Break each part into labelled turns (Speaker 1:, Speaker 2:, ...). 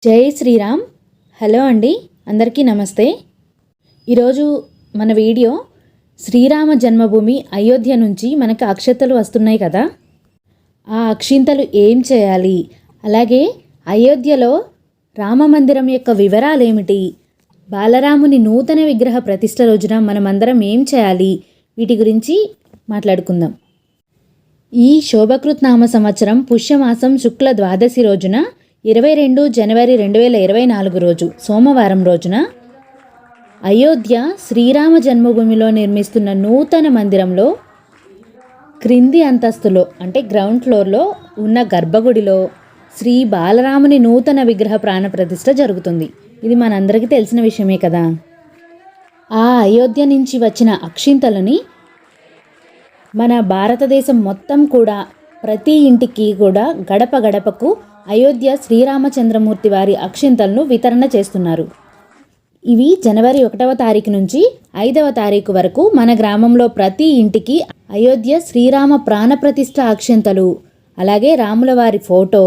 Speaker 1: జై శ్రీరామ్. హలో అండి, అందరికీ నమస్తే. ఈరోజు మన వీడియో శ్రీరామ జన్మభూమి అయోధ్య నుంచి మనకు అక్షతలు వస్తున్నాయి కదా, ఆ అక్షింతలు ఏం చేయాలి, అలాగే అయోధ్యలో రామ మందిరం యొక్క వివరాలు ఏమిటి, బాలరాముని నూతన విగ్రహ ప్రతిష్ఠ రోజున మనమందరం ఏం చేయాలి, వీటి గురించి మాట్లాడుకుందాం. ఈ శోభకృత్ నామ సంవత్సరం పుష్యమాసం శుక్ల ద్వాదశి రోజున 22 జనవరి 2024 రోజు సోమవారం రోజున అయోధ్య శ్రీరామ జన్మభూమిలో నిర్మిస్తున్న నూతన మందిరంలో క్రింది అంతస్తులో అంటే గ్రౌండ్ ఫ్లోర్లో ఉన్న గర్భగుడిలో శ్రీ బాలరాముని నూతన విగ్రహ ప్రాణప్రతిష్ఠ జరుగుతుంది. ఇది మనందరికీ తెలిసిన విషయమే కదా. ఆ అయోధ్య నుంచి వచ్చిన అక్షింతలని మన భారతదేశం మొత్తం కూడా ప్రతి ఇంటికి కూడా గడప గడపకు అయోధ్య శ్రీరామచంద్రమూర్తి వారి అక్షింతలను వితరణ చేస్తున్నారు. ఇవి జనవరి 1వ తారీఖు నుంచి 5వ తారీఖు వరకు మన గ్రామంలో ప్రతి ఇంటికి అయోధ్య శ్రీరామ ప్రాణప్రతిష్ఠ అక్షింతలు, అలాగే రాముల వారి ఫోటో,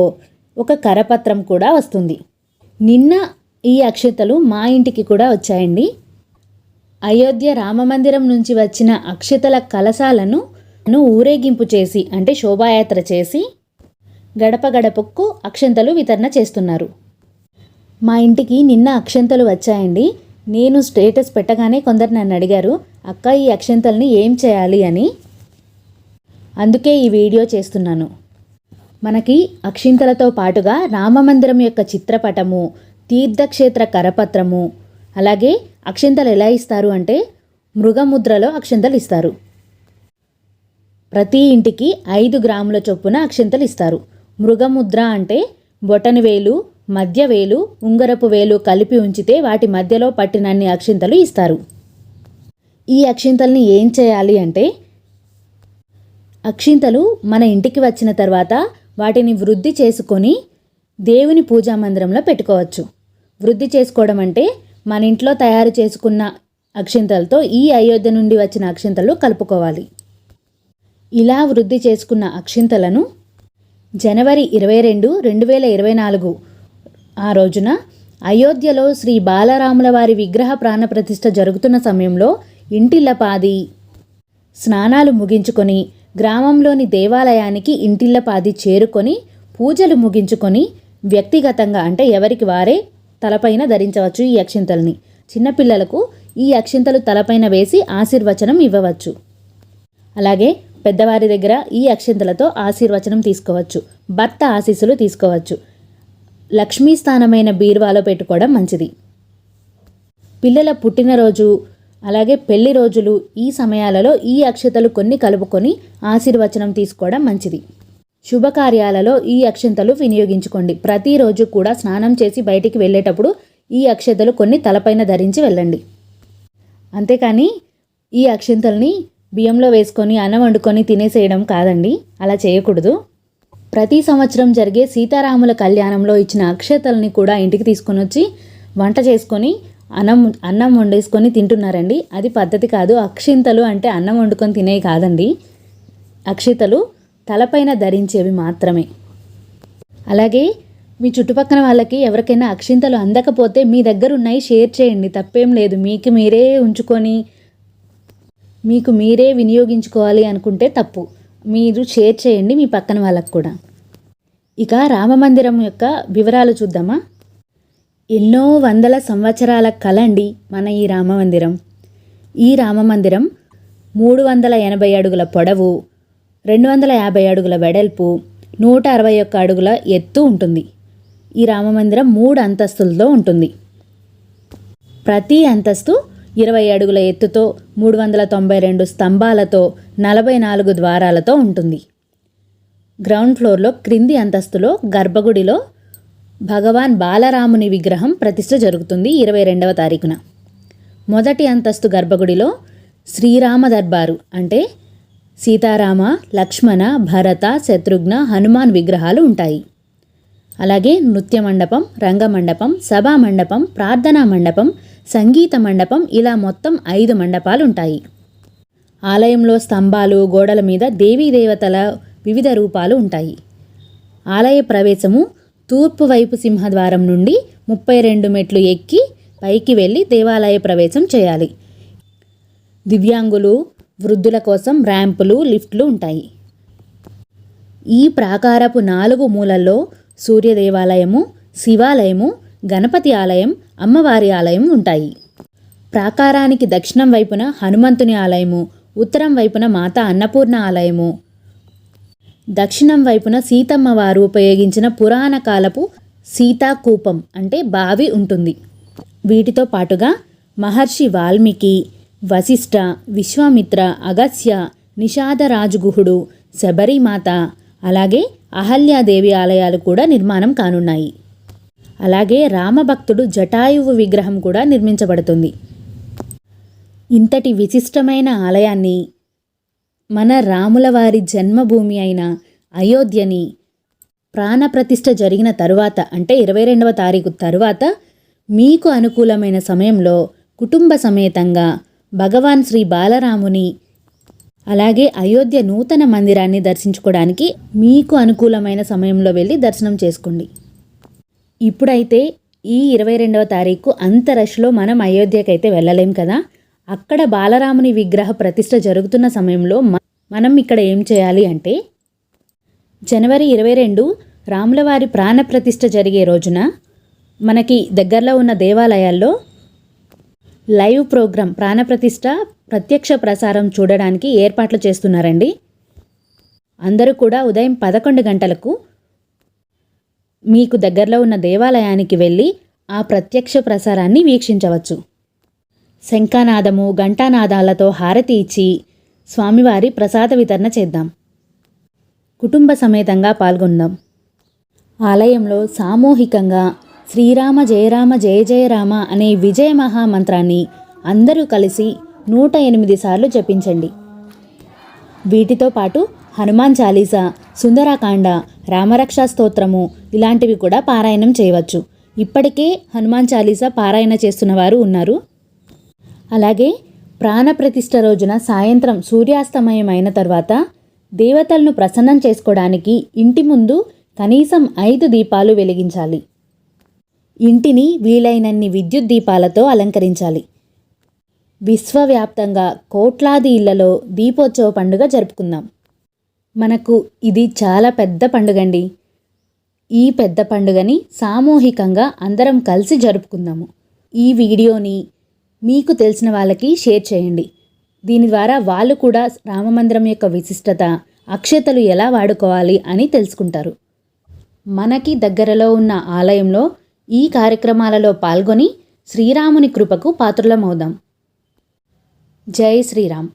Speaker 1: ఒక కరపత్రం కూడా వస్తుంది. నిన్న ఈ అక్షింతలు మా ఇంటికి కూడా వచ్చాయండి. అయోధ్య రామమందిరం నుంచి వచ్చిన అక్షితల కలశాలను ఊరేగింపు చేసి అంటే శోభాయాత్ర చేసి గడప గడపకు అక్షంతలు వితరణ చేస్తున్నారు. మా ఇంటికి నిన్న అక్షంతలు వచ్చాయండి. నేను స్టేటస్ పెట్టగానే కొందరు నన్ను అడిగారు, అక్క ఈ అక్షంతల్ని ఏం చేయాలి అని. అందుకే ఈ వీడియో చేస్తున్నాను. మనకి అక్షింతలతో పాటుగా రామమందిరం యొక్క చిత్రపటము, తీర్థక్షేత్ర కరపత్రము, అలాగే అక్షింతలు ఎలా ఇస్తారు అంటే మృగముద్రలో అక్షింతలు ఇస్తారు. ప్రతి ఇంటికి 5 గ్రాముల చొప్పున అక్షింతలు ఇస్తారు. మృగముద్ర అంటే బొటని వేలు, మధ్య వేలు, ఉంగరపు వేలు కలిపి ఉంచితే వాటి మధ్యలో పట్టినన్ని అక్షింతలు ఇస్తారు. ఈ అక్షింతల్ని ఏం చేయాలి అంటే అక్షింతలు మన ఇంటికి వచ్చిన తర్వాత వాటిని వృద్ధి చేసుకొని దేవుని పూజా మందిరంలో పెట్టుకోవచ్చు. వృద్ధి చేసుకోవడం అంటే మన ఇంట్లో తయారు చేసుకున్న అక్షింతలతో ఈ అయోధ్య నుండి వచ్చిన అక్షింతలు కలుపుకోవాలి. ఇలా వృద్ధి చేసుకున్న అక్షింతలను జనవరి 22, 2024 ఆ రోజున అయోధ్యలో శ్రీ బాలరాముల వారి విగ్రహ ప్రాణప్రతిష్ఠ జరుగుతున్న సమయంలో ఇంటిల్లపాది స్నానాలు ముగించుకొని గ్రామంలోని దేవాలయానికి ఇంటిల్లపాది చేరుకొని పూజలు ముగించుకొని వ్యక్తిగతంగా అంటే ఎవరికి వారే తలపైన ధరించవచ్చు ఈ అక్షింతల్ని. చిన్నపిల్లలకు ఈ అక్షింతలు తలపైన వేసి ఆశీర్వచనం ఇవ్వవచ్చు. అలాగే పెద్దవారి దగ్గర ఈ అక్షింతలతో ఆశీర్వచనం తీసుకోవచ్చు, భర్త ఆశీస్సులు తీసుకోవచ్చు. లక్ష్మీ స్థానమైన బీరువాలో పెట్టుకోవడం మంచిది. పిల్లల పుట్టినరోజు అలాగే పెళ్లి రోజులు ఈ సమయాలలో ఈ అక్షింతలు కొన్ని కలుపుకొని ఆశీర్వచనం తీసుకోవడం మంచిది. శుభకార్యాలలో ఈ అక్షింతలు వినియోగించుకోండి. ప్రతిరోజు కూడా స్నానం చేసి బయటికి వెళ్ళేటప్పుడు ఈ అక్షింతలు కొన్ని తలపైన ధరించి వెళ్ళండి. అంతేకాని ఈ అక్షింతల్ని బియ్యంలో వేసుకొని అన్నం వండుకొని తినేసేయడం కాదండి, అలా చేయకూడదు. ప్రతి సంవత్సరం జరిగే సీతారాముల కళ్యాణంలో ఇచ్చిన అక్షతల్ని కూడా ఇంటికి తీసుకొని వచ్చి వంట చేసుకొని అన్నం వండేసుకొని తింటున్నారండి. అది పద్ధతి కాదు. అక్షింతలు అంటే అన్నం వండుకొని తినేవి కాదండి, అక్షితలు తలపైన ధరించేవి మాత్రమే. అలాగే మీ చుట్టుపక్కల వాళ్ళకి ఎవరికైనా అక్షింతలు అందకపోతే మీ దగ్గర ఉన్నాయి షేర్ చేయండి, తప్పేం లేదు. మీకు మీరే ఉంచుకొని మీకు మీరే వినియోగించుకోవాలి అనుకుంటే తప్పు. మీరు షేర్ చేయండి మీ పక్కన వాళ్ళకు కూడా. ఇక రామమందిరం యొక్క వివరాలు చూద్దామా. ఎన్నో వందల సంవత్సరాల కళ అండి మన ఈ రామమందిరం. ఈ రామమందిరం 380 అడుగుల పొడవు, 250 అడుగుల వెడల్పు, 161 అడుగుల ఎత్తు ఉంటుంది. ఈ రామమందిరం 3 అంతస్తులతో ఉంటుంది. ప్రతి అంతస్తు 20 అడుగుల ఎత్తుతో 392 స్తంభాలతో 44 ద్వారాలతో ఉంటుంది. గ్రౌండ్ ఫ్లోర్లో క్రింది అంతస్తులో గర్భగుడిలో భగవాన్ బాలరాముని విగ్రహం ప్రతిష్ఠ జరుగుతుంది 22వ తారీఖున. మొదటి అంతస్తు గర్భగుడిలో శ్రీరామ దర్బారు అంటే సీతారామ, లక్ష్మణ, భరత, శత్రుఘ్న, హనుమాన్ విగ్రహాలు ఉంటాయి. అలాగే నృత్య మండపం, రంగమండపం, సభా మండపం, ప్రార్థనా మండపం, సంగీత మండపం ఇలా మొత్తం 5 మండపాలు ఉంటాయి. ఆలయంలో స్తంభాలు, గోడల మీద దేవీ దేవతల వివిధ రూపాలు ఉంటాయి. ఆలయ ప్రవేశము తూర్పు వైపు సింహద్వారం నుండి 32 మెట్లు ఎక్కి పైకి వెళ్ళి దేవాలయ ప్రవేశం చేయాలి. దివ్యాంగులు, వృద్ధుల కోసం ర్యాంపులు, లిఫ్ట్లు ఉంటాయి. ఈ ప్రాకారపు 4 మూలల్లో సూర్య దేవాలయము, శివాలయము, గణపతి ఆలయం, అమ్మవారి ఆలయం ఉంటాయి. ప్రాకారానికి దక్షిణం వైపున హనుమంతుని ఆలయము, ఉత్తరం వైపున మాతా అన్నపూర్ణ ఆలయము, దక్షిణం వైపున సీతమ్మ వారు ఉపయోగించిన పురాణ కాలపు సీతాకూపం అంటే బావి ఉంటుంది. వీటితో పాటుగా మహర్షి వాల్మీకి, వశిష్ఠ, విశ్వామిత్ర, అగస్త్య, నిషాదరాజుగుహుడు, శబరిమాత, అలాగే అహల్యాదేవి ఆలయాలు కూడా నిర్మాణం కానున్నాయి. అలాగే రామభక్తుడు జటాయువు విగ్రహం కూడా నిర్మించబడుతుంది. ఇంతటి విశిష్టమైన ఆలయాన్ని మన రాముల వారి జన్మభూమి అయిన అయోధ్యని ప్రాణప్రతిష్ఠ జరిగిన తరువాత అంటే 22వ తారీఖు తరువాత మీకు అనుకూలమైన సమయంలో కుటుంబ సమేతంగా భగవాన్ శ్రీ బాలరాముని అలాగే అయోధ్య నూతన మందిరాన్ని దర్శించుకోవడానికి మీకు అనుకూలమైన సమయంలో వెళ్ళి దర్శనం చేసుకోండి. ఇప్పుడైతే ఈ 22వ తారీఖు అంత రష్లో మనం అయోధ్యకైతే వెళ్ళలేం కదా. అక్కడ బాలరాముని విగ్రహ ప్రతిష్ఠ జరుగుతున్న సమయంలో మనం ఇక్కడ ఏం చేయాలి అంటే జనవరి 22 రాములవారి ప్రాణప్రతిష్ఠ జరిగే రోజున మనకి దగ్గరలో ఉన్న దేవాలయాల్లో లైవ్ ప్రోగ్రాం ప్రాణప్రతిష్ఠ ప్రత్యక్ష ప్రసారం చూడడానికి ఏర్పాట్లు చేస్తున్నారండి. అందరూ కూడా ఉదయం 11 గంటలకు మీకు దగ్గరలో ఉన్న దేవాలయానికి వెళ్ళి ఆ ప్రత్యక్ష ప్రసారాన్ని వీక్షించవచ్చు. శంఖానాదము, ఘంటానాదాలతో హారతి ఇచ్చి స్వామివారి ప్రసాద వితరణ చేద్దాం. కుటుంబ సమేతంగా పాల్గొందాం. ఆలయంలో సామూహికంగా శ్రీరామ జయరామ జయ జయ రామ అనే విజయ మహామంత్రాన్ని అందరూ కలిసి 108 సార్లు జపించండి. వీటితో పాటు హనుమాన్ చాలీసా, సుందరాకాండ, రామరక్షా స్తోత్రము ఇలాంటివి కూడా పారాయణం చేయవచ్చు. ఇప్పటికే హనుమాన్ చాలీసా పారాయణ చేస్తున్న వారు ఉన్నారు. అలాగే ప్రాణప్రతిష్ఠ రోజున సాయంత్రం సూర్యాస్తమయం అయిన తర్వాత దేవతలను ప్రసన్నం చేసుకోవడానికి ఇంటి ముందు కనీసం 5 దీపాలు వెలిగించాలి. ఇంటిని వీలైనన్ని విద్యుత్ దీపాలతో అలంకరించాలి. విశ్వవ్యాప్తంగా కోట్లాది ఇళ్లలో దీపోత్సవ పండుగ జరుపుకుందాం. మనకు ఇది చాలా పెద్ద పండుగండి. ఈ పెద్ద పండుగని సామూహికంగా అందరం కలిసి జరుపుకుందాము. ఈ వీడియోని మీకు తెలిసిన వాళ్ళకి షేర్ చేయండి. దీని ద్వారా వాళ్ళు కూడా రామమందిరం యొక్క విశిష్టత, అక్షతలు ఎలా వాడుకోవాలి అని తెలుసుకుంటారు. మనకి దగ్గరలో ఉన్న ఆలయంలో ఈ కార్యక్రమాలలో పాల్గొని శ్రీరాముని కృపకు పాత్రులమవుదాం. జై శ్రీరామ్.